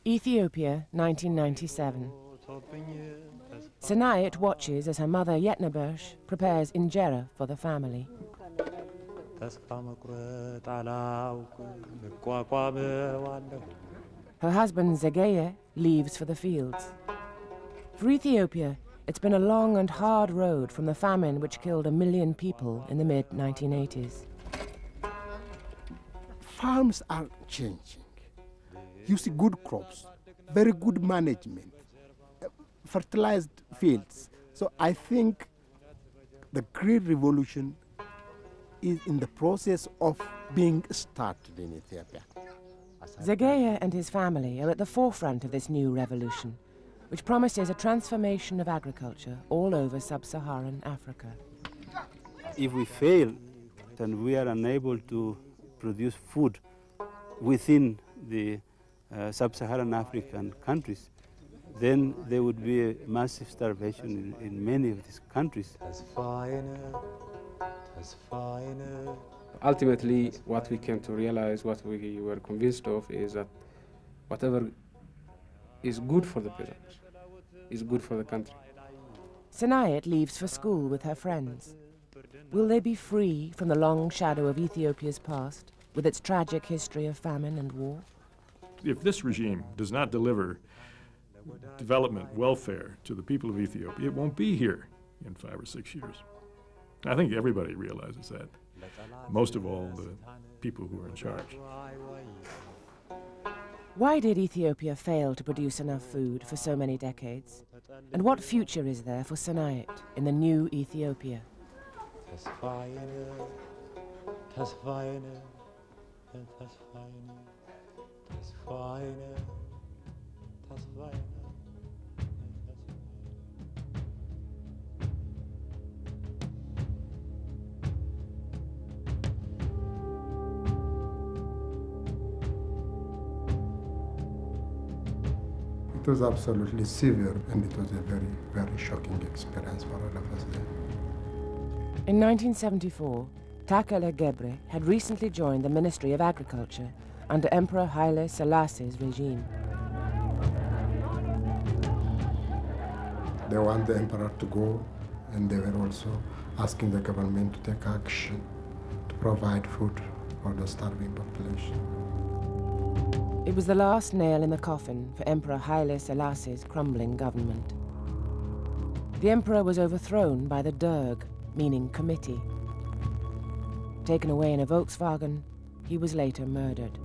Ethiopia, 1997. Senayet watches as her mother Yetnebersh prepares injera for the family. Her husband Zegeye leaves for the fields. For Ethiopia, it's been a long and hard road from the famine which killed 1 million people in the mid-1980s. Farms are changing. You see good crops, very good management, fertilized fields. So I think the Green Revolution is in the process of being started in Ethiopia. Zegeye and his family are at the forefront of this new revolution, which promises a transformation of agriculture all over sub-Saharan Africa. If we fail, then we are unable to produce food within the sub-Saharan African countries, then there would be a massive starvation in many of these countries. Ultimately, what we came to realize, what we were convinced of, is that whatever is good for the peasants is good for the country. Senayet leaves for school with her friends. Will they be free from the long shadow of Ethiopia's past, with its tragic history of famine and war? If this regime does not deliver development, welfare to the people of Ethiopia, it won't be here in 5 or 6 years. I think everybody realizes that, most of all the people who are in charge. Why did Ethiopia fail to produce enough food for so many decades? And what future is there for Senayet in the new Ethiopia? It was absolutely severe, and it was a very, very shocking experience for all of us there. In 1974, Takele Gebre had recently joined the Ministry of Agriculture under Emperor Haile Selassie's regime. They want the emperor to go, and they were also asking the government to take action to provide food for the starving population. It was the last nail in the coffin for Emperor Haile Selassie's crumbling government. The emperor was overthrown by the Derg, meaning committee. Taken away in a Volkswagen, he was later murdered.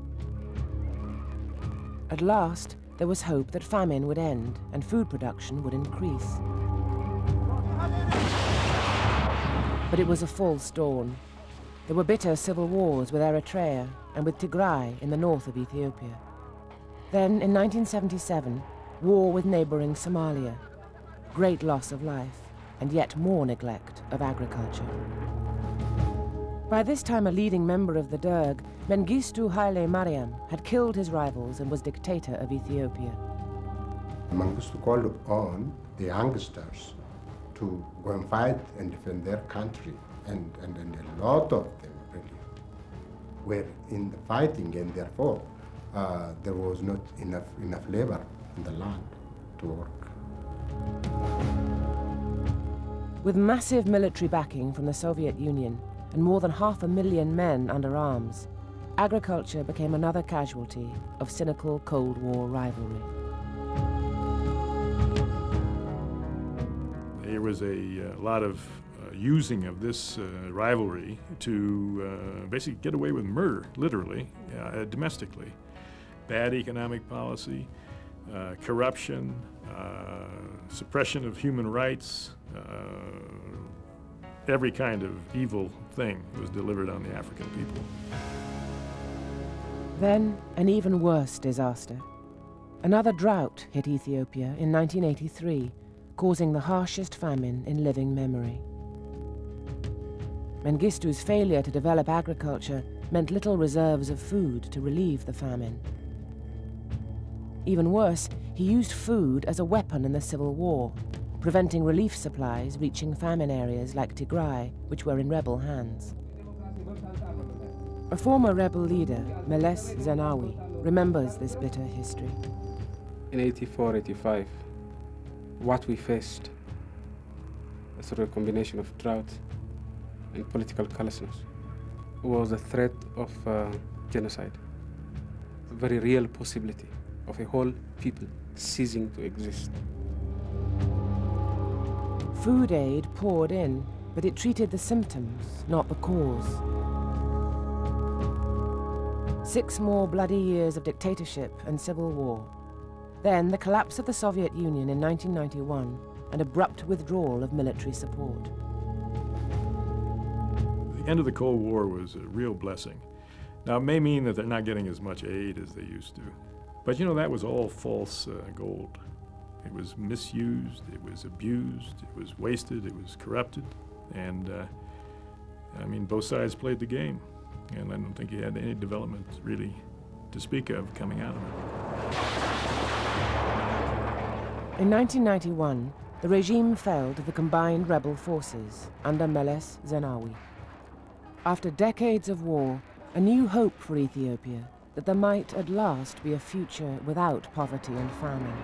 At last, there was hope that famine would end and food production would increase. But it was a false dawn. There were bitter civil wars with Eritrea and with Tigray in the north of Ethiopia. Then, in 1977, war with neighboring Somalia, great loss of life, and yet more neglect of agriculture. By this time, a leading member of the Derg, Mengistu Haile Mariam, had killed his rivals and was dictator of Ethiopia. Mengistu called on the youngsters to go and fight and defend their country, and a lot of them really were in the fighting, and therefore there was not enough labor in the land to work. With massive military backing from the Soviet Union and more than 500,000 men under arms, agriculture became another casualty of cynical Cold War rivalry. There was a lot of using of this rivalry to basically get away with murder, literally, domestically. Bad economic policy, corruption, suppression of human rights, every kind of evil thing was delivered on the African people. Then, an even worse disaster. Another drought hit Ethiopia in 1983, causing the harshest famine in living memory. Mengistu's failure to develop agriculture meant little reserves of food to relieve the famine. Even worse, he used food as a weapon in the civil war, preventing relief supplies reaching famine areas like Tigray, which were in rebel hands. A former rebel leader, Meles Zenawi, remembers this bitter history. In 84, 85, what we faced through a combination of drought and political callousness was the threat of genocide, a very real possibility of a whole people ceasing to exist. Food aid poured in, but it treated the symptoms, not the cause. 6 more bloody years of dictatorship and civil war. Then the collapse of the Soviet Union in 1991 and abrupt withdrawal of military support. The end of the Cold War was a real blessing. Now, it may mean that they're not getting as much aid as they used to, but you know, that was all false gold. It was misused, it was abused, it was wasted, it was corrupted, and I mean, both sides played the game, and I don't think you had any development really to speak of coming out of it. In 1991, the regime fell to the combined rebel forces under Meles Zenawi. After decades of war, a new hope for Ethiopia that there might at last be a future without poverty and famine.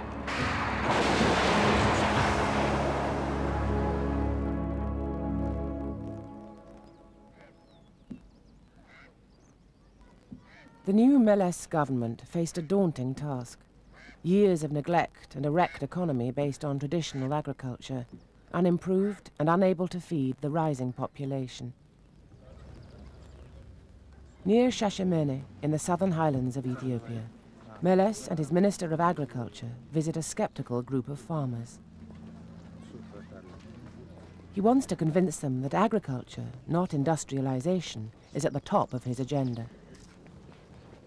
The new Meles government faced a daunting task. Years of neglect and a wrecked economy based on traditional agriculture, unimproved and unable to feed the rising population. Near Shashamene, in the southern highlands of Ethiopia, Meles and his Minister of Agriculture visit a skeptical group of farmers. He wants to convince them that agriculture, not industrialization, is at the top of his agenda.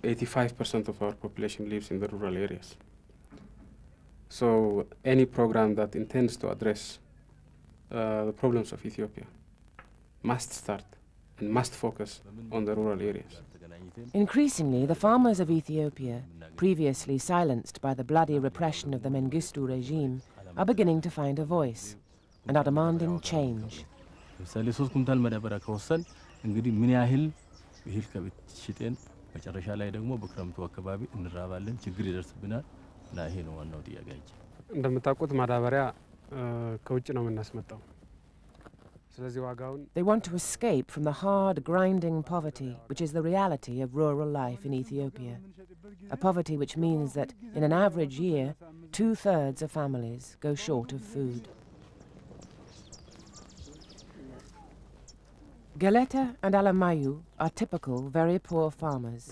85% of our population lives in the rural areas. So any program that intends to address the problems of Ethiopia must start and must focus on the rural areas. Increasingly, the farmers of Ethiopia, previously silenced by the bloody repression of the Mengistu regime, are beginning to find a voice and are demanding change. እንደምታውቁት ማዳበሪያ ከውጭ ነው የምናስመጣው። They want to escape from the hard, grinding poverty, which is the reality of rural life in Ethiopia. A poverty which means that, in an average year, 2/3 of families go short of food. Galeta and Alamayu are typical, very poor farmers.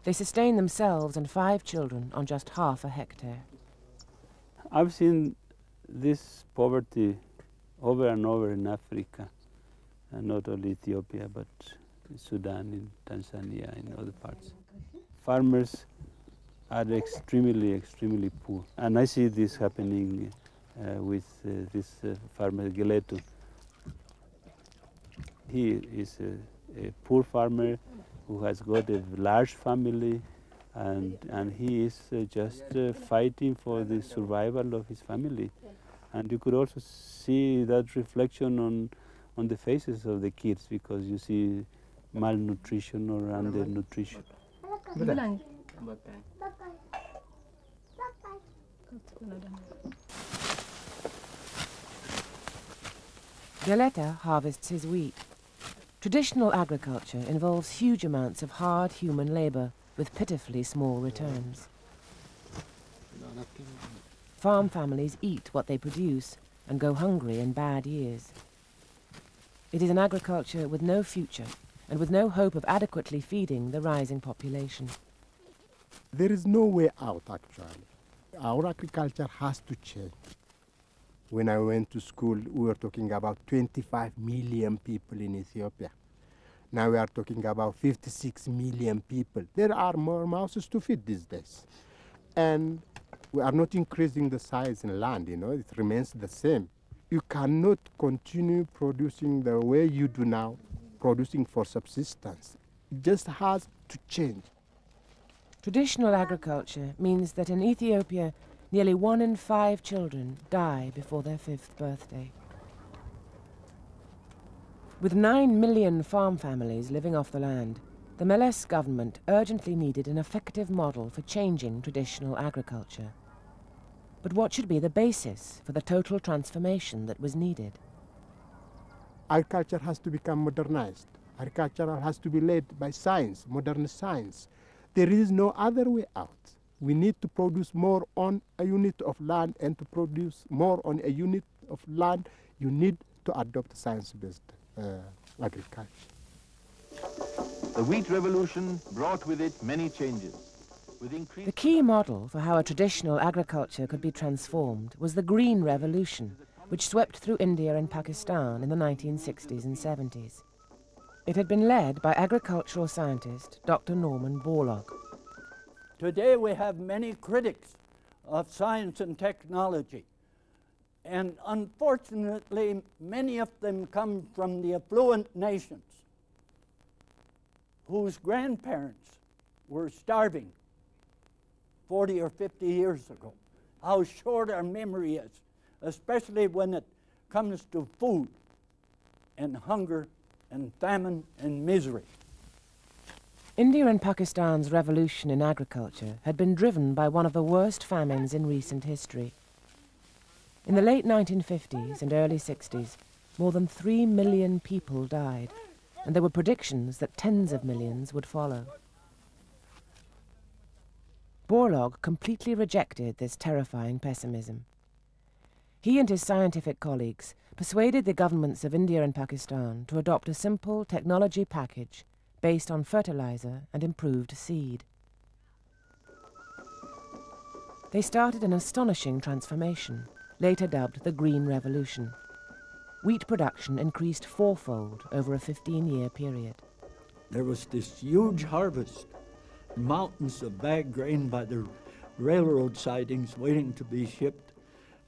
They sustain themselves and 5 children on just half a hectare. I've seen this poverty over and over in Africa, and not only Ethiopia, but in Sudan, in Tanzania, in other parts. Farmers are extremely, extremely poor. And I see this happening with this farmer, Geletu. He is a poor farmer who has got a large family, and he is just fighting for the survival of his family. And you could also see that reflection on the faces of the kids, because you see malnutrition or undernutrition. Galeta harvests his wheat. Traditional agriculture involves huge amounts of hard human labor with pitifully small returns. Farm families eat what they produce and go hungry in bad years. It is an agriculture with no future and with no hope of adequately feeding the rising population. There is no way out, actually. Our agriculture has to change. When I went to school, we were talking about 25 million people in Ethiopia. Now we are talking about 56 million people. There are more mouths to feed these days. And we are not increasing the size in land, you know, it remains the same. You cannot continue producing the way you do now, producing for subsistence. It just has to change. Traditional agriculture means that in Ethiopia, nearly 1 in 5 children die before their 5th birthday. With 9 million farm families living off the land, the Meles government urgently needed an effective model for changing traditional agriculture. But what should be the basis for the total transformation that was needed? Agriculture has to become modernized. Agriculture has to be led by science, modern science. There is no other way out. We need to produce more on a unit of land, and to produce more on a unit of land, you need to adopt science-based agriculture. The wheat revolution brought with it many changes. The key model for how a traditional agriculture could be transformed was the Green Revolution, which swept through India and Pakistan in the 1960s and 70s. It had been led by agricultural scientist Dr. Norman Borlaug. Today we have many critics of science and technology, and unfortunately many of them come from the affluent nations whose grandparents were starving 40 or 50 years ago. How short our memory is, especially when it comes to food and hunger and famine and misery. India and Pakistan's revolution in agriculture had been driven by one of the worst famines in recent history. In the late 1950s and early 60s, more than 3 million people died, and there were predictions that tens of millions would follow. Borlaug completely rejected this terrifying pessimism. He and his scientific colleagues persuaded the governments of India and Pakistan to adopt a simple technology package based on fertilizer and improved seed. They started an astonishing transformation, later dubbed the Green Revolution. Wheat production increased fourfold over a 15-year period. There was this huge harvest, mountains of bagged grain by the railroad sidings waiting to be shipped,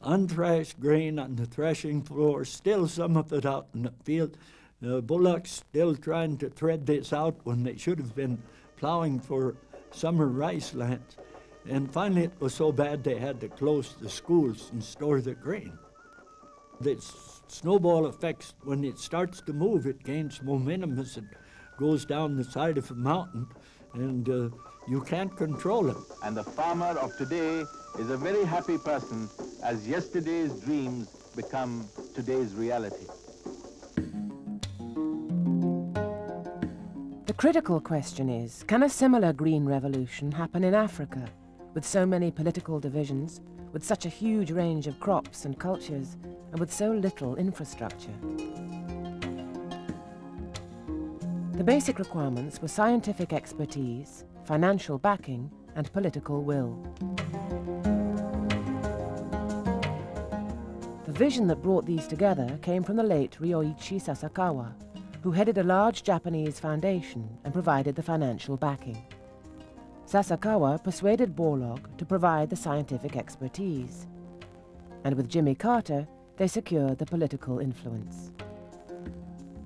unthrashed grain on the threshing floor, still some of it out in the field, bullocks still trying to thread this out when they should have been plowing for summer rice lands. And finally it was so bad they had to close the schools and store the grain. The snowball effects, when it starts to move, it gains momentum as it goes down the side of a mountain, and you can't control it. And the farmer of today is a very happy person as yesterday's dreams become today's reality. The critical question is, can a similar green revolution happen in Africa, with so many political divisions, with such a huge range of crops and cultures, and with so little infrastructure? The basic requirements were scientific expertise, financial backing, and political will. The vision that brought these together came from the late Ryoichi Sasakawa, who headed a large Japanese foundation and provided the financial backing. Sasakawa persuaded Borlaug to provide the scientific expertise, and with Jimmy Carter, they secured the political influence.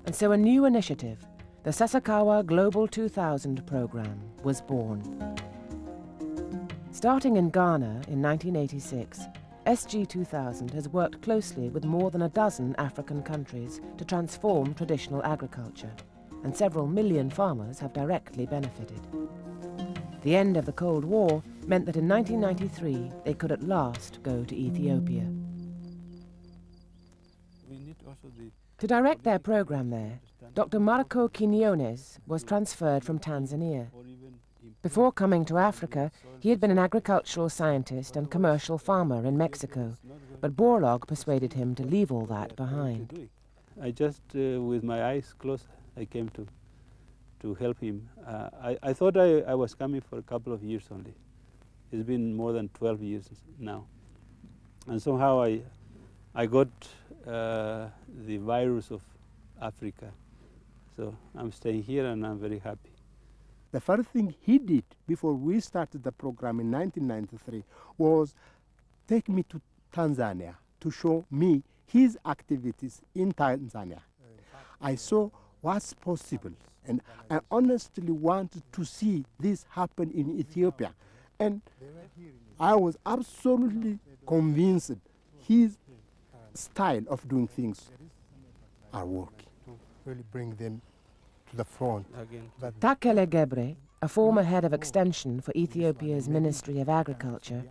And so a new initiative, the Sasakawa Global 2000 program, was born. Starting in Ghana in 1986, SG 2000 has worked closely with more than a dozen African countries to transform traditional agriculture, and several million farmers have directly benefited. The end of the Cold War meant that in 1993 they could at last go to Ethiopia. To direct their program there, Dr. Marco Quinones was transferred from Tanzania. Before coming to Africa, he had been an agricultural scientist and commercial farmer in Mexico, but Borlaug persuaded him to leave all that behind. I just, with my eyes closed, I came to help him. I thought I was coming for a couple of years only. It's been more than 12 years now. And somehow I got the virus of Africa. So I'm staying here and I'm very happy. The first thing he did before we started the program in 1993 was take me to Tanzania to show me his activities in Tanzania. I saw what's possible, and I honestly wanted to see this happen in Ethiopia. And I was absolutely convinced his style of doing things are working. Really bring them to the front. But Takele Gebre, a former head of extension for Ethiopia's Ministry of Agriculture,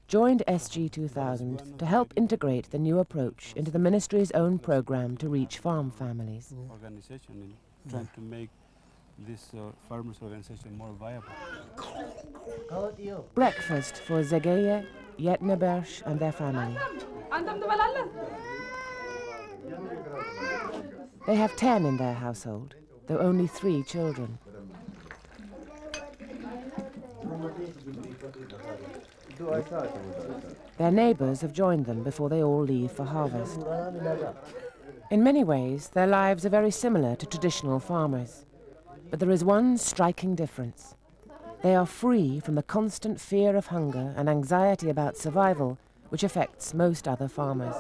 joined SG 2000 to help integrate the new approach into the ministry's own program to reach farm families. Organization in trying to make this farmers' organization more viable. Breakfast for Zegeye, Yetnebersh and their family. They have 10 in their household, though only 3 children. Their neighbors have joined them before they all leave for harvest. In many ways, their lives are very similar to traditional farmers. But there is one striking difference. They are free from the constant fear of hunger and anxiety about survival, which affects most other farmers.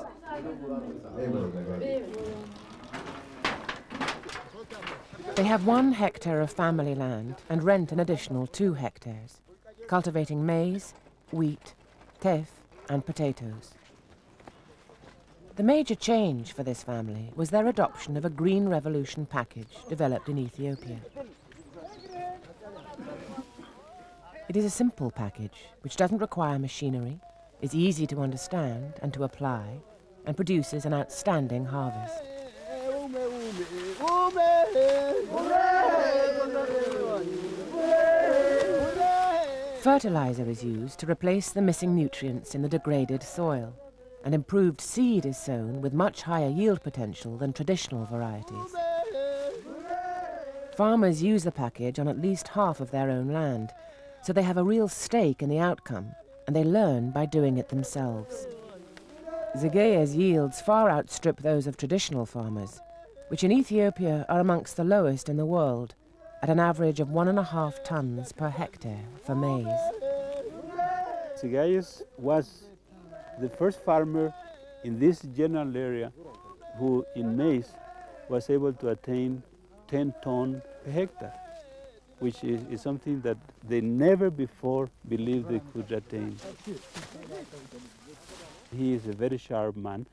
They have 1 hectare of family land and rent an additional 2 hectares, cultivating maize, wheat, teff, and potatoes. The major change for this family was their adoption of a Green Revolution package developed in Ethiopia. It is a simple package which doesn't require machinery, is easy to understand and to apply, and produces an outstanding harvest. Fertilizer is used to replace the missing nutrients in the degraded soil, and improved seed is sown with much higher yield potential than traditional varieties. Farmers use the package on at least half of their own land, so they have a real stake in the outcome, and they learn by doing it themselves. Zegeye's yields far outstrip those of traditional farmers, which in Ethiopia are amongst the lowest in the world, at an average of 1.5 tons per hectare for maize. Zegeye was the first farmer in this general area who, in maize, was able to attain 10 tons per hectare, which is something that they never before believed they could attain. He is a very sharp man.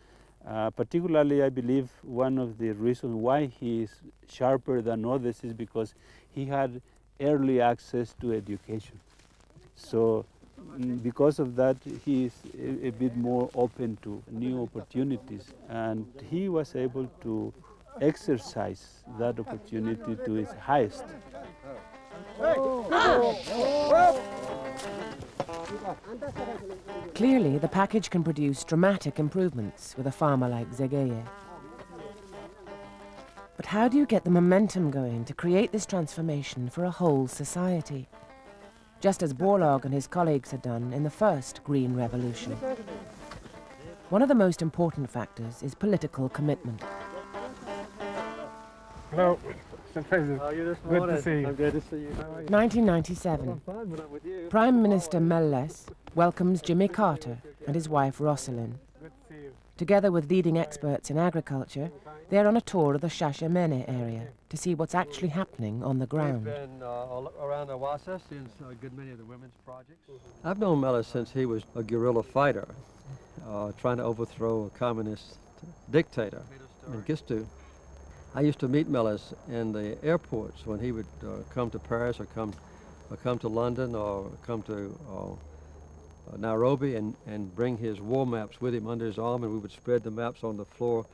Particularly, I believe one of the reasons why he is sharper than others is because he had early access to education. So because of that, he is a bit more open to new opportunities, and he was able to exercise that opportunity to its highest. Clearly, the package can produce dramatic improvements with a farmer like Zegeye. But how do you get the momentum going to create this transformation for a whole society? Just as Borlaug and his colleagues had done in the first Green Revolution. One of the most important factors is political commitment. Hello, Mr. President. How are you this Good morning? to see you. I'm good to see you. 1997. Prime Minister Melles welcomes Jimmy Carter and his wife Rosalind. Good to see you. Together with leading experts in agriculture, they are on a tour of the Shashamene area to see what's actually happening on the ground. We've been all around Awassa since a good many of the women's projects. I've known Melles since he was a guerrilla fighter, trying to overthrow a communist dictator, Mengistu. I used to meet Melles in the airports when he would come to Paris or come to London or come to Nairobi and bring his war maps with him under his arm, and we would spread the maps on the floor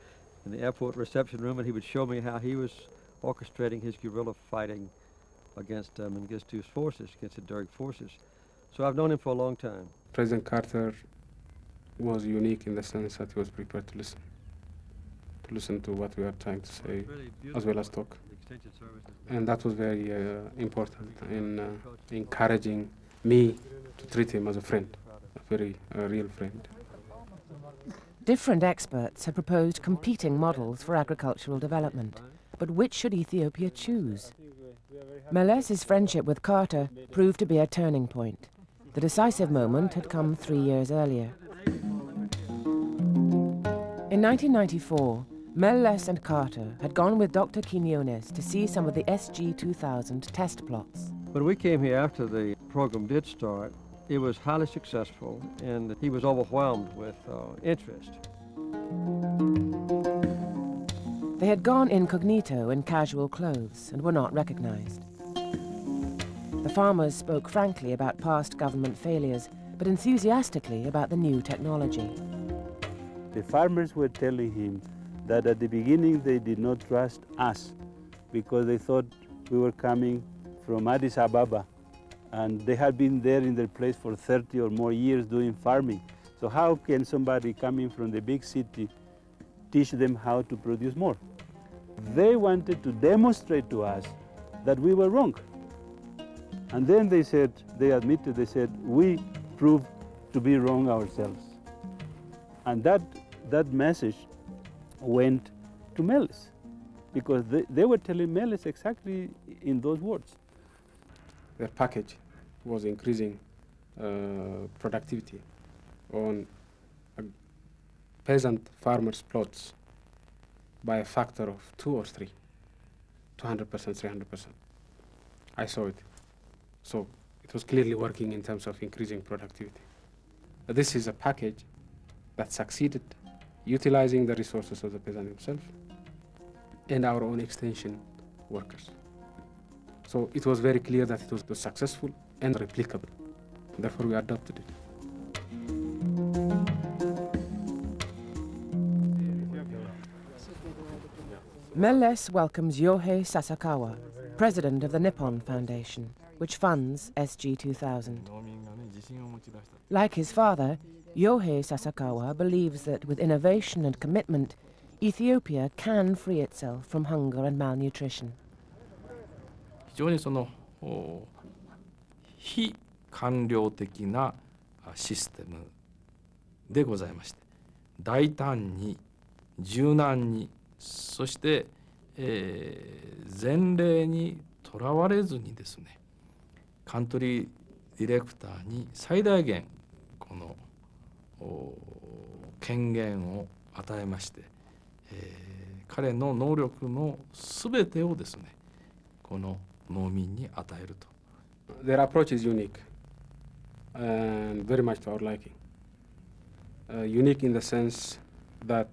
in the airport reception room, and he would show me how he was orchestrating his guerrilla fighting against Mengistu's forces, against the Derg forces. So I've known him for a long time. President Carter was unique in the sense that he was prepared to listen to what we are trying to say, as well as talk. And that was very important in encouraging me to treat him as a friend, a very real friend. Different experts have proposed competing models for agricultural development, but which should Ethiopia choose? Melles' friendship with Carter proved to be a turning point. The decisive moment had come 3 years earlier. In 1994, Melles and Carter had gone with Dr. Quinones to see some of the SG 2000 test plots. When we came here after the program did start, it was highly successful, and he was overwhelmed with interest. They had gone incognito in casual clothes and were not recognized. The farmers spoke frankly about past government failures, but enthusiastically about the new technology. The farmers were telling him that at the beginning they did not trust us because they thought we were coming from Addis Ababa, and they had been there in their place for 30 or more years doing farming. So how can somebody coming from the big city teach them how to produce more? They wanted to demonstrate to us that we were wrong. And then they said, they admitted, they said, we proved to be wrong ourselves. And that message went to Meles, because they were telling Meles exactly in those words. Their package was increasing productivity on peasant farmers' plots by a factor of 2 or 3, 200%, 300%. I saw it. So it was clearly working in terms of increasing productivity. But this is a package that succeeded utilizing the resources of the peasant himself and our own extension workers. So it was very clear that it was successful and replicable. Therefore, we adopted it. Meles welcomes Yohei Sasakawa, president of the Nippon Foundation, which funds SG 2000. Like his father, Yohei Sasakawa believes that with innovation and commitment, Ethiopia can free itself from hunger and malnutrition. 非常に非官僚的なシステムでございまして、大胆に柔軟に、そして、前例にとらわれずにですね、カントリーディレクターに最大限この権限を与えまして、彼の能力のすべてをですね、この農民に与えると。Their approach is unique and very much to our liking. Unique in the sense that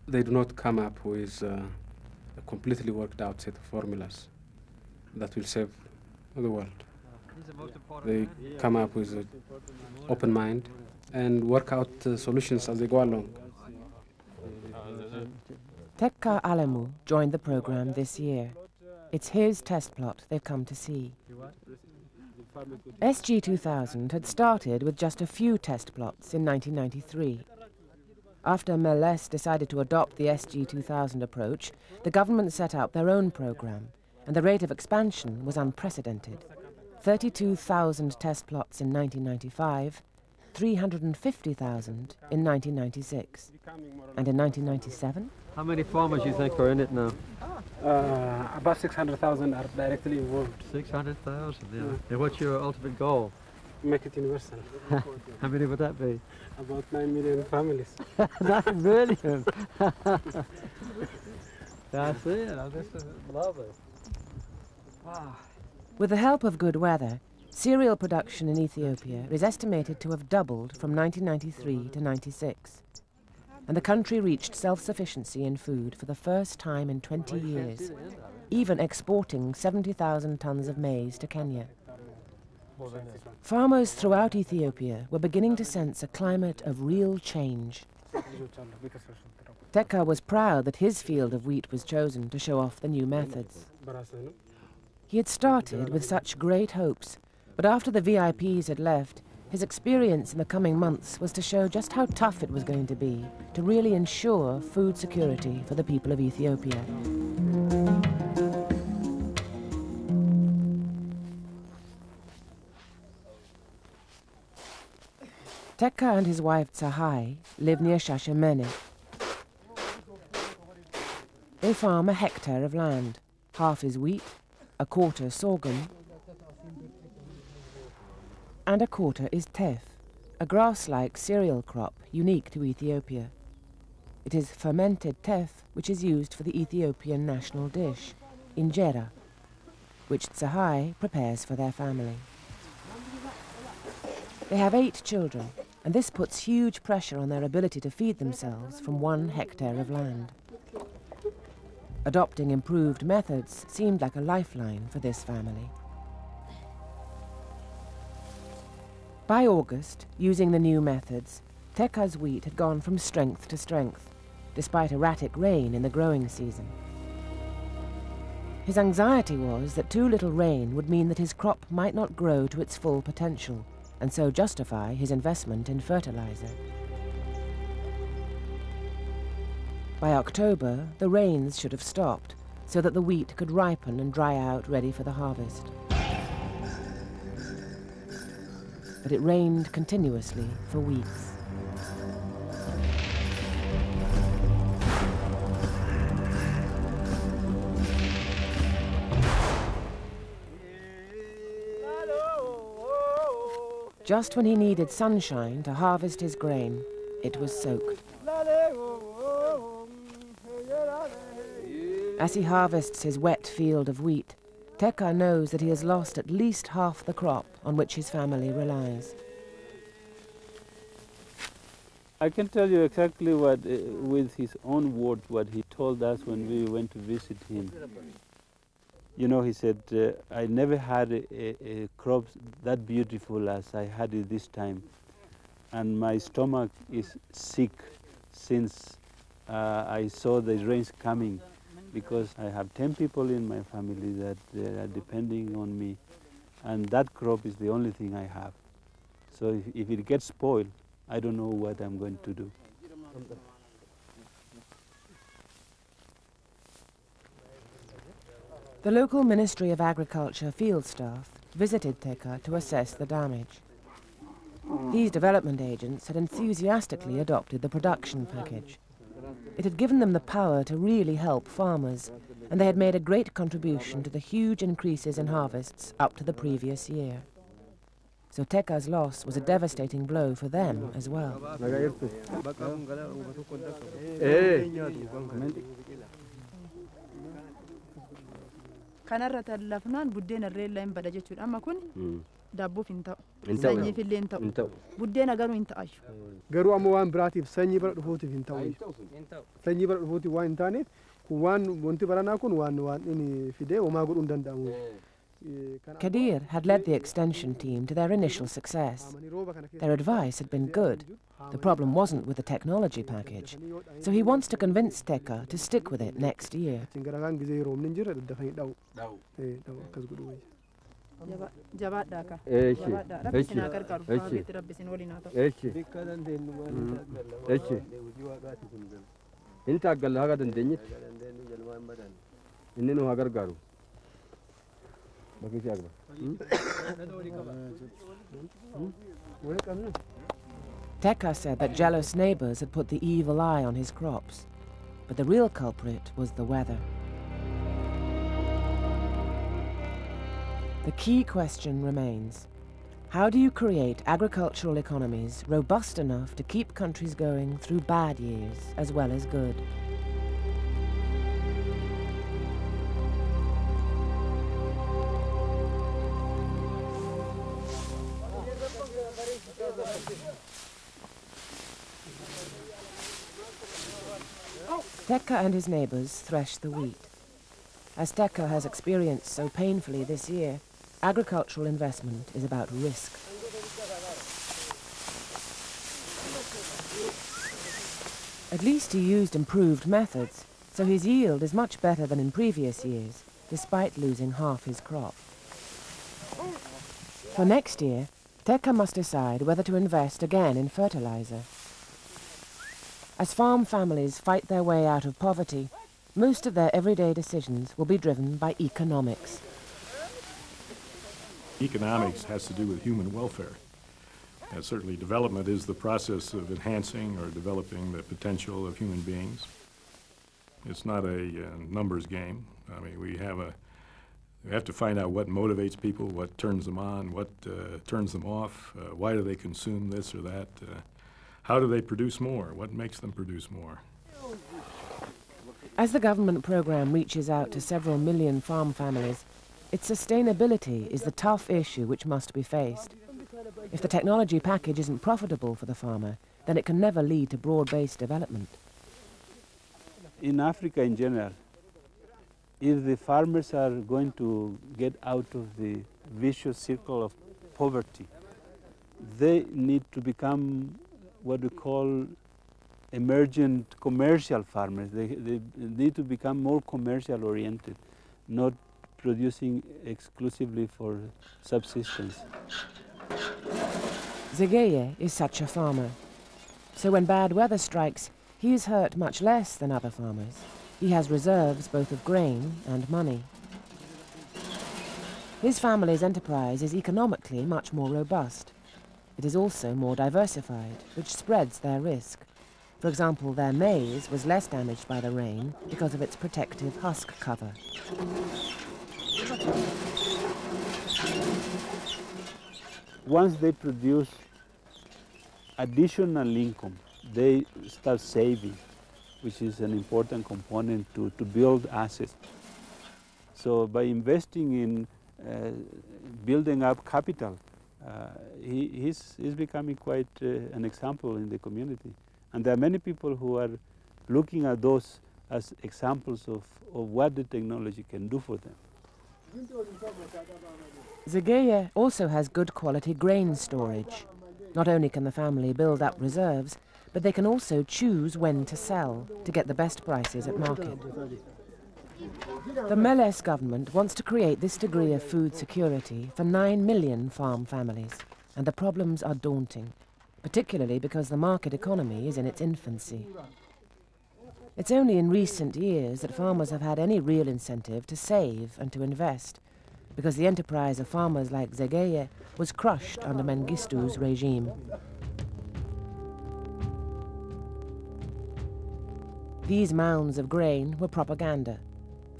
they do not come up with a completely worked out set of formulas that will save the world. They come up with an open mind and work out solutions as they go along. Tekka Alemu joined the program this year. It's his test plot they've come to see. SG 2000 had started with just a few test plots in 1993. After Meles decided to adopt the SG 2000 approach, the government set out their own program, and the rate of expansion was unprecedented. 32,000 test plots in 1995, 350,000 in 1996. And in 1997? How many farmers do you think are in it now? About 600,000 are directly involved. 600,000, yeah. And what's your ultimate goal? Make it universal. How many would that be? About 9 million families. 9 million! I see it. This is lovely. Wow. With the help of good weather, cereal production in Ethiopia is estimated to have doubled from 1993 to 96. And the country reached self-sufficiency in food for the first time in 20 years, even exporting 70,000 tons of maize to Kenya. Farmers throughout Ethiopia were beginning to sense a climate of real change. Tekka was proud that his field of wheat was chosen to show off the new methods. He had started with such great hopes, but after the VIPs had left, his experience in the coming months was to show just how tough it was going to be to really ensure food security for the people of Ethiopia. Tekka and his wife Tsahai live near Shashamene. They farm a hectare of land. Half is wheat, a quarter sorghum, and a quarter is teff, a grass-like cereal crop unique to Ethiopia. It is fermented teff which is used for the Ethiopian national dish, injera, which Tsahai prepares for their family. They have 8 children, and this puts huge pressure on their ability to feed themselves from 1 hectare of land. Adopting improved methods seemed like a lifeline for this family. By August, using the new methods, Teka's wheat had gone from strength to strength, despite erratic rain in the growing season. His anxiety was that too little rain would mean that his crop might not grow to its full potential, and so justify his investment in fertilizer. By October, the rains should have stopped, so that the wheat could ripen and dry out ready for the harvest. But it rained continuously for weeks. Just when he needed sunshine to harvest his grain, it was soaked. As he harvests his wet field of wheat, Teka knows that he has lost at least half the crop on which his family relies. I can tell you exactly what, with his own words, what he told us when we went to visit him. You know, he said, I never had a crop that beautiful as I had it this time. And my stomach is sick since I saw the rains coming, because I have 10 people in my family that are depending on me. And that crop is the only thing I have. So if it gets spoiled, I don't know what I'm going to do. The local Ministry of Agriculture field staff visited Teka to assess the damage. These development agents had enthusiastically adopted the production package. It had given them the power to really help farmers, and they had made a great contribution to the huge increases in harvests up to the previous year. So Teka's loss was a devastating blow for them as well. Kanarra tallafnaan buddeena irreella hin bada jechuudha. Amma kun daabboof hin ta'u. Sanyiif illee hin ta'u. Buddeena garuu hin ta'ayyu. Garuu amma waan biraatiif sanyii bara dhufuutiif hin ta'u. Sanyii bara dhufuutiif waan hin taaneef kun waan wanti baranaa kun waan inni fidee homaa godhuu hin danda'amu. Kadir had led the extension team to their initial success. Their advice had been good. The problem wasn't with the technology package, so he wants to convince Teka to stick with it next year. Teka said that jealous neighbors had put the evil eye on his crops, but the real culprit was the weather. The key question remains: how do you create agricultural economies robust enough to keep countries going through bad years as well as good? Teka and his neighbors thresh the wheat. As Teka has experienced so painfully this year, agricultural investment is about risk. At least he used improved methods, so his yield is much better than in previous years, despite losing half his crop. For next year, Teka must decide whether to invest again in fertilizer. As farm families fight their way out of poverty, most of their everyday decisions will be driven by economics. Economics has to do with human welfare. Certainly development is the process of enhancing or developing the potential of human beings. It's not a numbers game. I mean, we have to find out what motivates people, what turns them on, what turns them off, why do they consume this or that, how do they produce more, what makes them produce more. As the government program reaches out to several million farm families, its sustainability is the tough issue which must be faced. If the technology package isn't profitable for the farmer, then it can never lead to broad-based development. In Africa in general, if the farmers are going to get out of the vicious circle of poverty, they need to become what we call emergent commercial farmers. They need to become more commercial oriented, not producing exclusively for subsistence. Zegeye is such a farmer. So when bad weather strikes, he is hurt much less than other farmers. He has reserves both of grain and money. His family's enterprise is economically much more robust. It is also more diversified, which spreads their risk. For example, their maize was less damaged by the rain because of its protective husk cover. Once they produce additional income, they start saving, which is an important component to build assets. So by investing in building up capital, he's becoming quite an example in the community. And there are many people who are looking at those as examples of what the technology can do for them. Zegeye also has good quality grain storage. Not only can the family build up reserves, but they can also choose when to sell to get the best prices at market. The Meles government wants to create this degree of food security for 9 million farm families, and the problems are daunting, particularly because the market economy is in its infancy. It's only in recent years that farmers have had any real incentive to save and to invest, because the enterprise of farmers like Zegeye was crushed under Mengistu's regime. These mounds of grain were propaganda,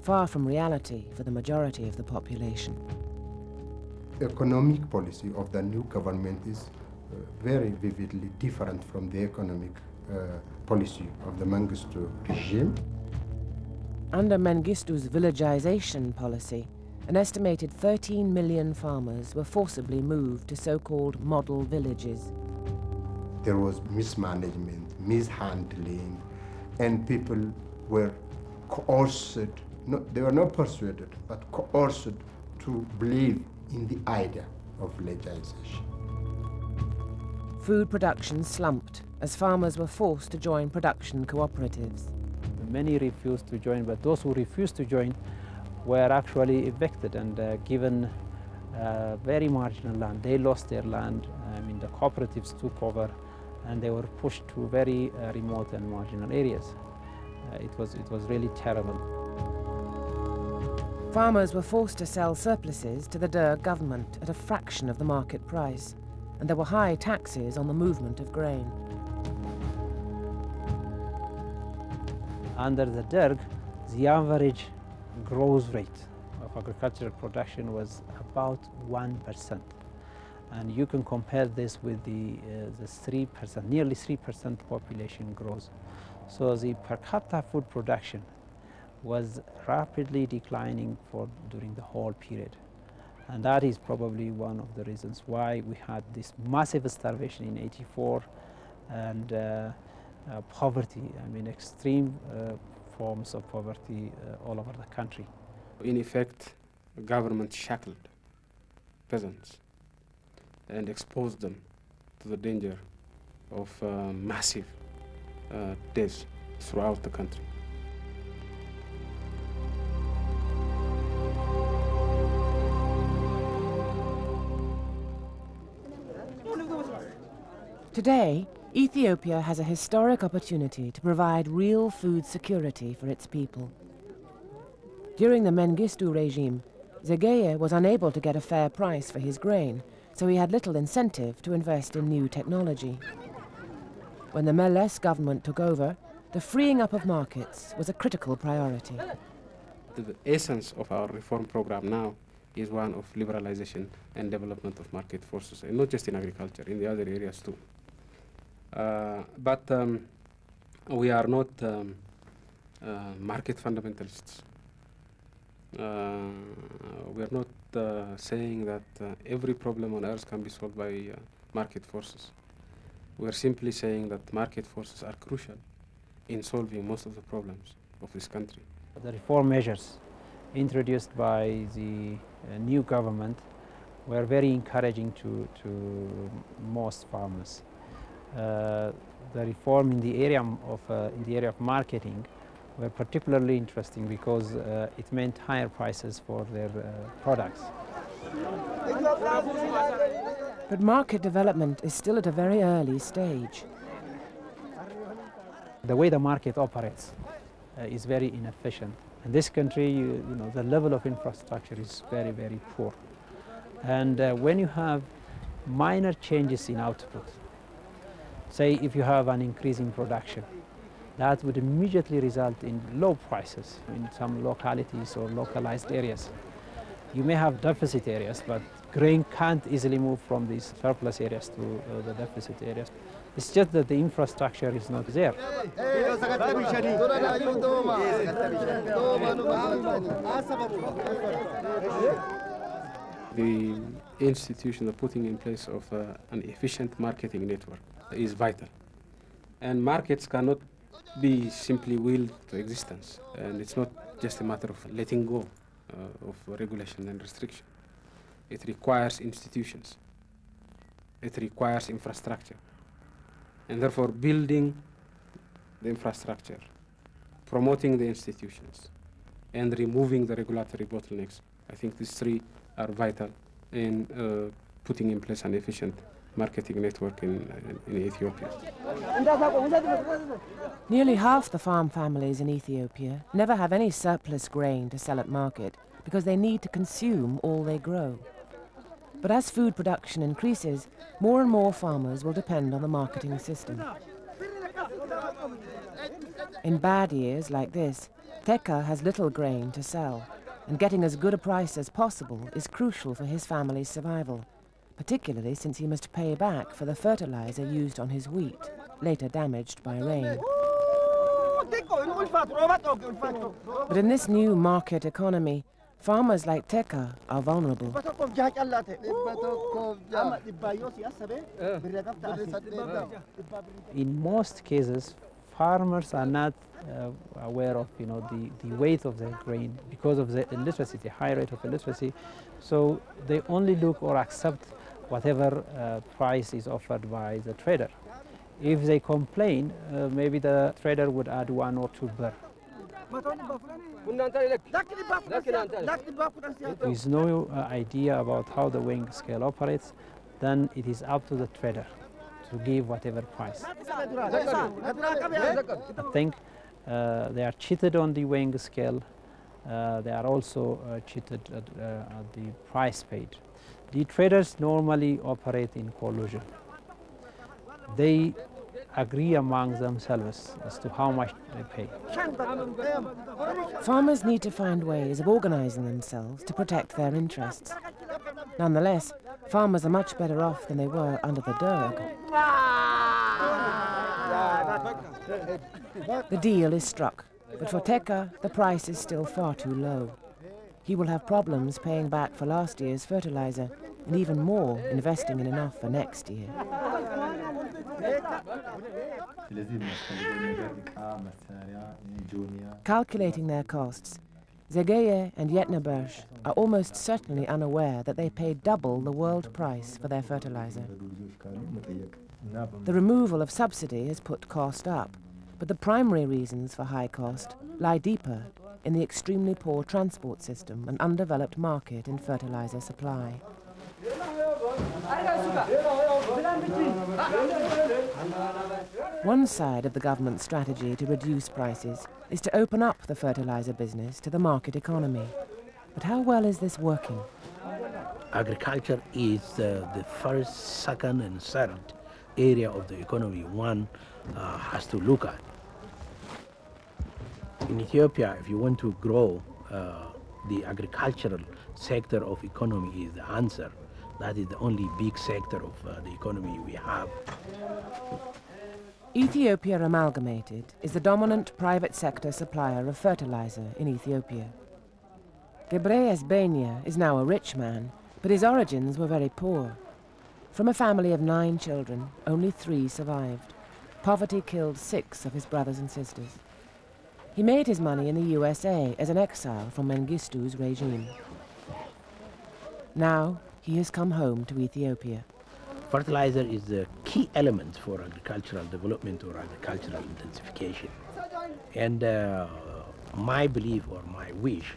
far from reality for the majority of the population. The economic policy of the new government is very vividly different from the economic policy of the Mengistu regime. Under Mengistu's villagization policy, an estimated 13 million farmers were forcibly moved to so-called model villages. There was mismanagement, mishandling, and people were coerced, they were not persuaded, but coerced to believe in the idea of villagization. Food production slumped as farmers were forced to join production cooperatives. Many refused to join, but those who refused to join were actually evicted and given very marginal land. They lost their land. The cooperatives took over, and they were pushed to very remote and marginal areas. It was really terrible. Farmers were forced to sell surpluses to the Derg government at a fraction of the market price, and there were high taxes on the movement of grain. Under the Derg, the average growth rate of agricultural production was about 1%. And you can compare this with the 3%, nearly 3% population growth. So the per capita food production was rapidly declining during the whole period. And that is probably one of the reasons why we had this massive starvation in '84 and poverty, extreme forms of poverty all over the country. In effect, the government shackled peasants and exposed them to the danger of massive deaths throughout the country. Today, Ethiopia has a historic opportunity to provide real food security for its people. During the Mengistu regime, Zegeye was unable to get a fair price for his grain, so he had little incentive to invest in new technology. When the Meles government took over, the freeing up of markets was a critical priority. The essence of our reform program now is one of liberalization and development of market forces, and not just in agriculture, in the other areas too. But we are not market fundamentalists. We're not saying that every problem on earth can be solved by market forces. We're simply saying that market forces are crucial in solving most of the problems of this country. The reform measures introduced by the new government were very encouraging to most farmers. The reform in the area of marketing were particularly interesting because it meant higher prices for their products. But market development is still at a very early stage. The way the market operates is very inefficient. In this country, you know, the level of infrastructure is very, very poor. And when you have minor changes in output, say if you have an increase in production, that would immediately result in low prices in some localities or localized areas. You may have deficit areas, but grain can't easily move from these surplus areas to the deficit areas. It's just that the infrastructure is not there. The institution, the putting in place of an efficient marketing network is vital. And markets cannot be simply willed to existence. And it's not just a matter of letting go of regulation and restriction. It requires institutions. It requires infrastructure. And therefore, building the infrastructure, promoting the institutions, and removing the regulatory bottlenecks, I think these three are vital in putting in place an efficient marketing network in Ethiopia. Nearly half the farm families in Ethiopia never have any surplus grain to sell at market because they need to consume all they grow. But as food production increases, more and more farmers will depend on the marketing system. In bad years like this, Teka has little grain to sell, and getting as good a price as possible is crucial for his family's survival, particularly since he must pay back for the fertilizer used on his wheat, later damaged by rain. But in this new market economy, farmers like Teka are vulnerable. In most cases, farmers are not aware of, you know, the weight of their grain because of the illiteracy, the high rate of illiteracy. So they only look or accept whatever price is offered by the trader. If they complain, maybe the trader would add 1 or 2 birr. With no idea about how the weighing scale operates, then it is up to the trader to give whatever price. I think they are cheated on the weighing scale. They are also cheated at the price paid. The traders normally operate in collusion. They agree among themselves as to how much they pay. Farmers need to find ways of organizing themselves to protect their interests. Nonetheless, farmers are much better off than they were under the Derg. The deal is struck, but for Teka, the price is still far too low. He will have problems paying back for last year's fertilizer, and even more investing in enough for next year. Calculating their costs, Zegeye and Yetnebersh are almost certainly unaware that they paid double the world price for their fertilizer. The removal of subsidy has put cost up, but the primary reasons for high cost lie deeper in the extremely poor transport system and undeveloped market in fertilizer supply. One side of the government's strategy to reduce prices is to open up the fertilizer business to the market economy. But how well is this working? Agriculture is the first, second, and third area of the economy one has to look at. In Ethiopia, if you want to grow, the agricultural sector of economy is the answer. That is the only big sector of the economy we have. Ethiopia Amalgamated is the dominant private sector supplier of fertilizer in Ethiopia. Gebreyesus Benya is now a rich man, but his origins were very poor. From a family of 9 children, only 3 survived. Poverty killed 6 of his brothers and sisters. He made his money in the USA as an exile from Mengistu's regime. Now he has come home to Ethiopia. Fertilizer is the key element for agricultural development or agricultural intensification. And my belief or my wish,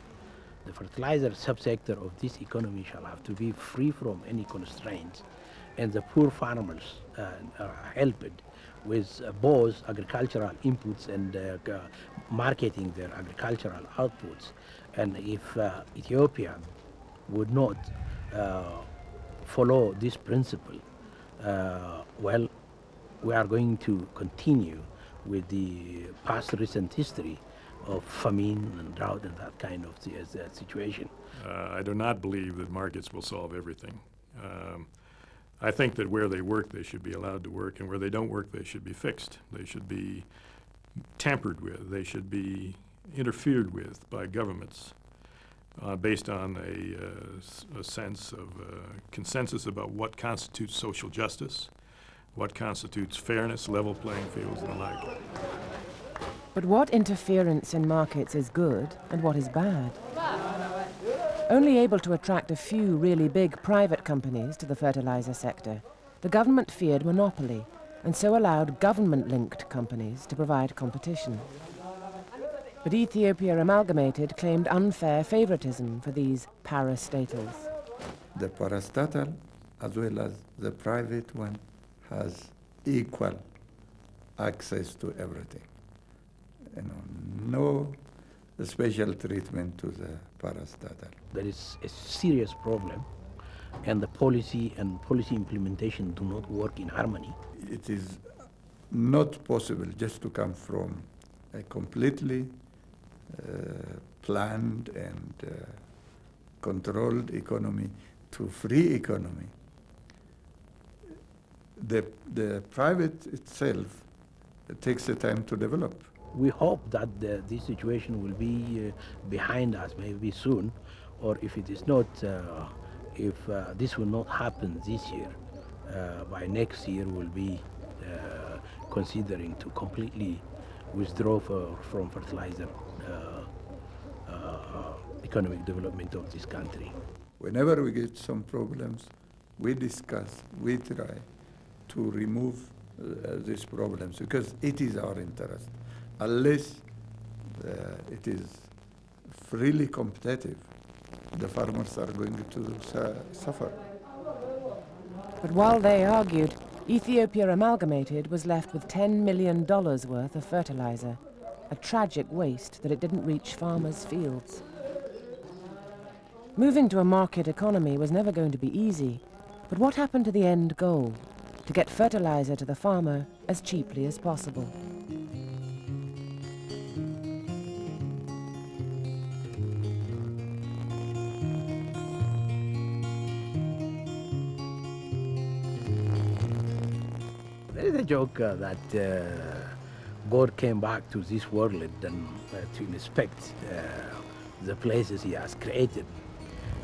the fertilizer subsector of this economy shall have to be free from any constraints, and the poor farmers are helped with both agricultural inputs and marketing their agricultural outputs. And if Ethiopia would not follow this principle, well, we are going to continue with the past recent history of famine and drought and that kind of situation. I do not believe that markets will solve everything. I think that where they work, they should be allowed to work, and where they don't work, they should be fixed. They should be tampered with. They should be interfered with by governments based on a sense of consensus about what constitutes social justice, what constitutes fairness, level playing fields, and the like. But what interference in markets is good and what is bad? Only able to attract a few really big private companies to the fertilizer sector, the government feared monopoly and so allowed government-linked companies to provide competition. But Ethiopia Amalgamated claimed unfair favoritism for these parastatals. The parastatal, as well as the private one, has equal access to everything. You know, no special treatment to the parastatal. There is a serious problem, and the policy and policy implementation do not work in harmony. It is not possible just to come from a completely planned and controlled economy to free economy. The private itself, it takes the time to develop. We hope that this situation will be behind us maybe soon, or if it is not, if this will not happen this year, by next year we'll be considering to completely withdraw from fertilizer economic development of this country. Whenever we get some problems, we discuss, we try to remove these problems because it is our interest. Unless it is freely competitive, the farmers are going to suffer. But while they argued, Ethiopia Amalgamated was left with $10 million worth of fertilizer, a tragic waste that it didn't reach farmers' fields. Moving to a market economy was never going to be easy, but what happened to the end goal? To get fertilizer to the farmer as cheaply as possible. There is a joke that God came back to this world and to inspect the places he has created.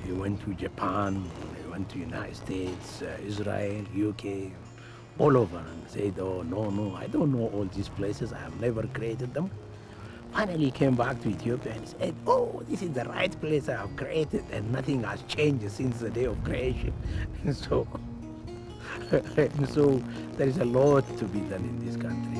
He went to Japan, he went to United States, Israel, UK, all over, and said, oh, no, I don't know all these places, I have never created them. Finally he came back to Ethiopia and said, oh, this is the right place I have created, and nothing has changed since the day of creation. And so there is a lot to be done in this country.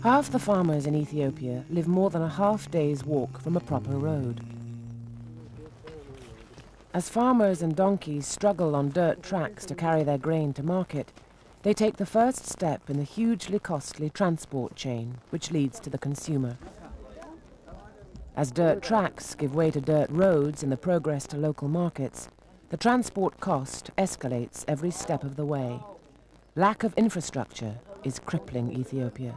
Half the farmers in Ethiopia live more than a half-day's walk from a proper road. As farmers and donkeys struggle on dirt tracks to carry their grain to market, they take the first step in the hugely costly transport chain which leads to the consumer. As dirt tracks give way to dirt roads in the progress to local markets, the transport cost escalates every step of the way. Lack of infrastructure is crippling Ethiopia.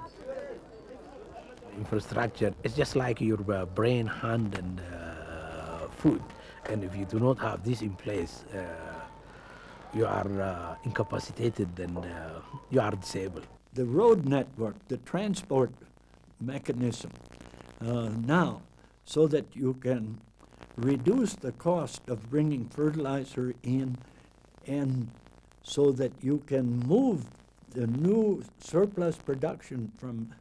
Infrastructure is just like your brain, hand, and food. And if you do not have this in place, you are incapacitated and you are disabled. the road network, the transport mechanism now, so that you can reduce the cost of bringing fertilizer in, and so that you can move the new surplus production from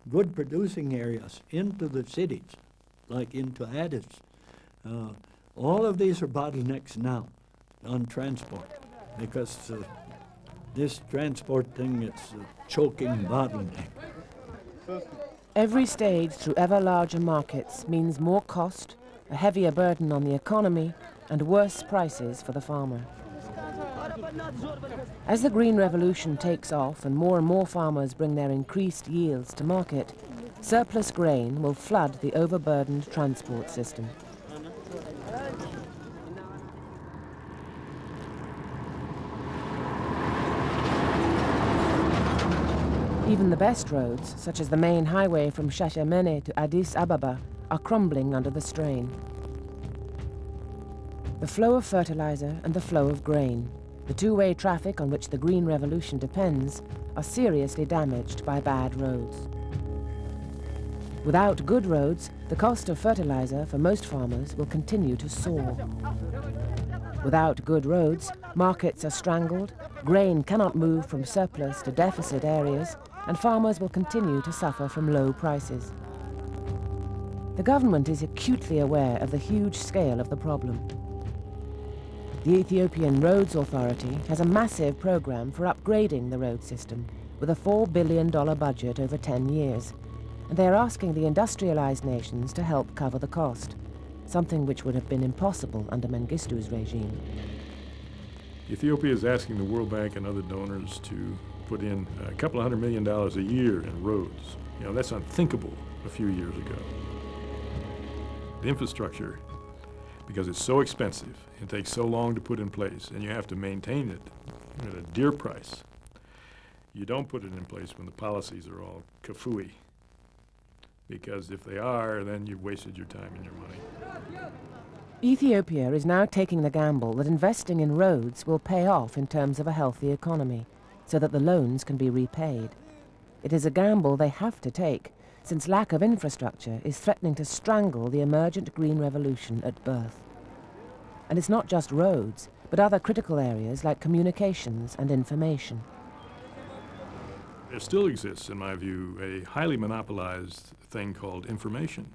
good producing areas into the cities, like into Addis. All of these are bottlenecks now on transport, because this transport thing, it's a choking bottleneck. Every stage through ever larger markets means more cost, a heavier burden on the economy, and worse prices for the farmer. As the Green Revolution takes off and more farmers bring their increased yields to market, surplus grain will flood the overburdened transport system. Even the best roads, such as the main highway from Shashamene to Addis Ababa, are crumbling under the strain. The flow of fertilizer and the flow of grain, the two-way traffic on which the Green Revolution depends, are seriously damaged by bad roads. Without good roads, the cost of fertilizer for most farmers will continue to soar. Without good roads, markets are strangled, grain cannot move from surplus to deficit areas, and farmers will continue to suffer from low prices. The government is acutely aware of the huge scale of the problem. The Ethiopian Roads Authority has a massive program for upgrading the road system, with a $4 billion budget over 10 years, and they are asking the industrialized nations to help cover the cost, something which would have been impossible under Mengistu's regime. Ethiopia is asking the World Bank and other donors to put in a couple of $100 million a year in roads. You know, that's unthinkable a few years ago. The infrastructure, because it's so expensive, it takes so long to put in place, and you have to maintain it at a dear price. You don't put it in place when the policies are all kafooey, because if they are, then you've wasted your time and your money. Ethiopia is now taking the gamble that investing in roads will pay off in terms of a healthy economy, so that the loans can be repaid. It is a gamble they have to take, since lack of infrastructure is threatening to strangle the emergent Green Revolution at birth. And it's not just roads, but other critical areas like communications and information. There still exists, in my view, a highly monopolized thing called information.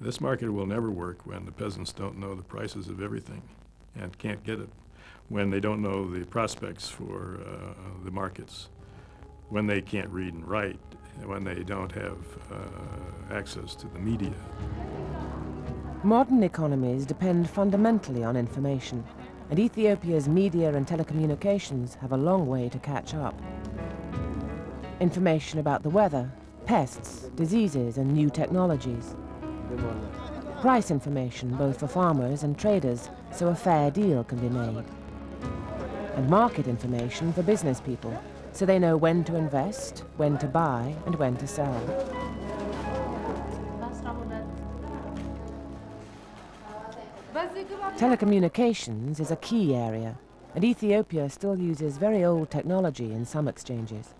This market will never work when the peasants don't know the prices of everything and can't get it, when they don't know the prospects for the markets, when they can't read and write, when they don't have access to the media. Modern economies depend fundamentally on information, and Ethiopia's media and telecommunications have a long way to catch up. Information about the weather, pests, diseases, and new technologies. Price information both for farmers and traders, so a fair deal can be made. And market information for business people, so they know when to invest, when to buy, and when to sell. Telecommunications is a key area, and Ethiopia still uses very old technology in some exchanges.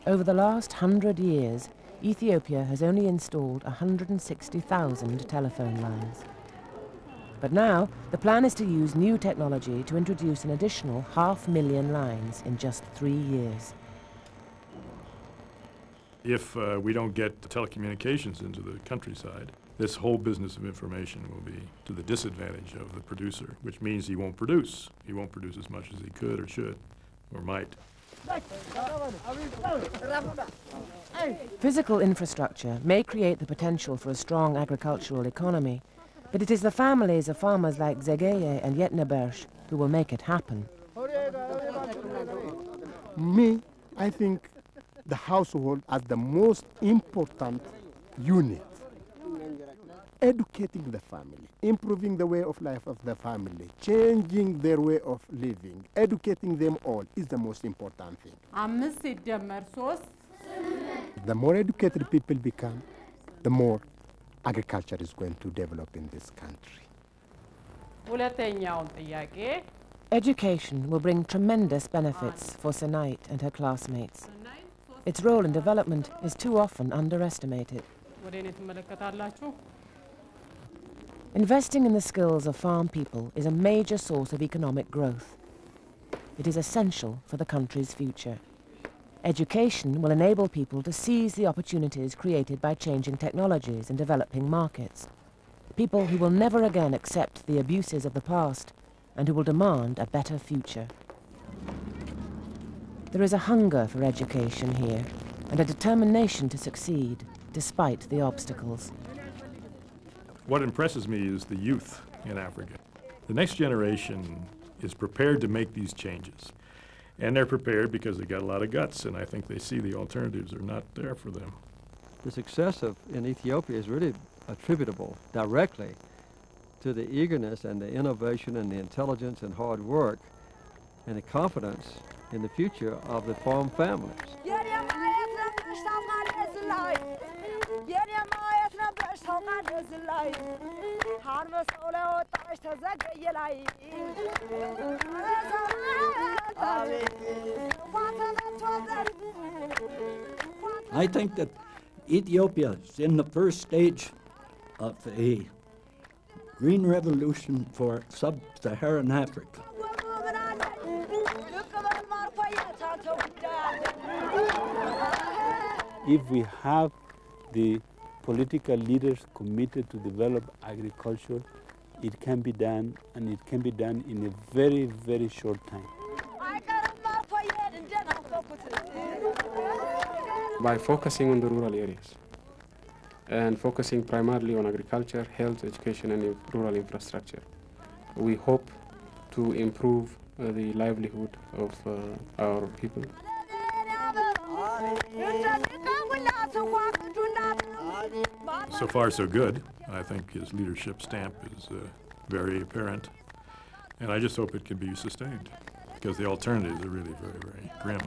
Over the last 100 years, Ethiopia has only installed 160,000 telephone lines. But now, the plan is to use new technology to introduce an additional 500,000 lines in just 3 years. If we don't get the telecommunications into the countryside, this whole business of information will be to the disadvantage of the producer, which means he won't produce. He won't produce as much as he could or should or might. Physical infrastructure may create the potential for a strong agricultural economy, but it is the families of farmers like Zegeye and Yetnebersh who will make it happen. Me, I think the household as the most important unit. Educating the family, improving the way of life of the family, changing their way of living, educating them all is the most important thing. The more educated people become, the more agriculture is going to develop in this country. Education will bring tremendous benefits for Senait and her classmates. Its role in development is too often underestimated. Investing in the skills of farm people is a major source of economic growth. It is essential for the country's future. Education will enable people to seize the opportunities created by changing technologies in developing markets. People who will never again accept the abuses of the past and who will demand a better future. There is a hunger for education here and a determination to succeed despite the obstacles. What impresses me is the youth in Africa. The next generation is prepared to make these changes. And they're prepared because they got a lot of guts, and I think they see the alternatives are not there for them. The success in Ethiopia is really attributable directly to the eagerness and the innovation and the intelligence and hard work and the confidence in the future of the farm families. I think that Ethiopia is in the first stage of a green revolution for sub-Saharan Africa. If we have the political leaders committed to develop agriculture, it can be done, and it can be done in a very, very short time. By focusing on the rural areas and focusing primarily on agriculture, health, education, and rural infrastructure, we hope to improve the livelihood of our people. So far, so good. I think his leadership stamp is very apparent. And I just hope it can be sustained, because the alternatives are really very, very grim.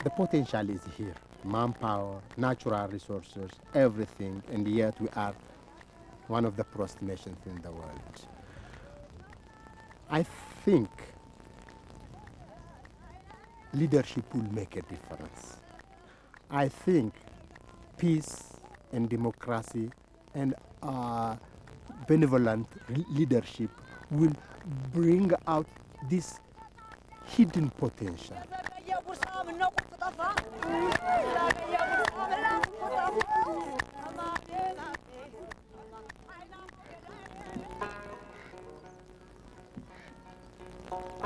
The potential is here. Manpower, natural resources, everything, and yet we are one of the poorest nations in the world. I think leadership will make a difference. I think peace and democracy and benevolent leadership will bring out this hidden potential.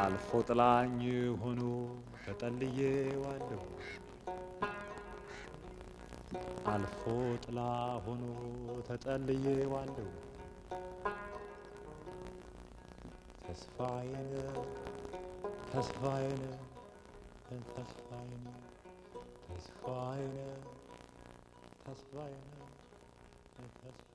አልፎ ጥላኝ ሆኖ ተጠልዬዋለሁ አልፎ ጥላ ሆኖ ተጠልዬዋለሁ ተስፋዬን ተስፋዬን ተስፋዬን ተስፋዬን ተስፋዬን ተስፋዬን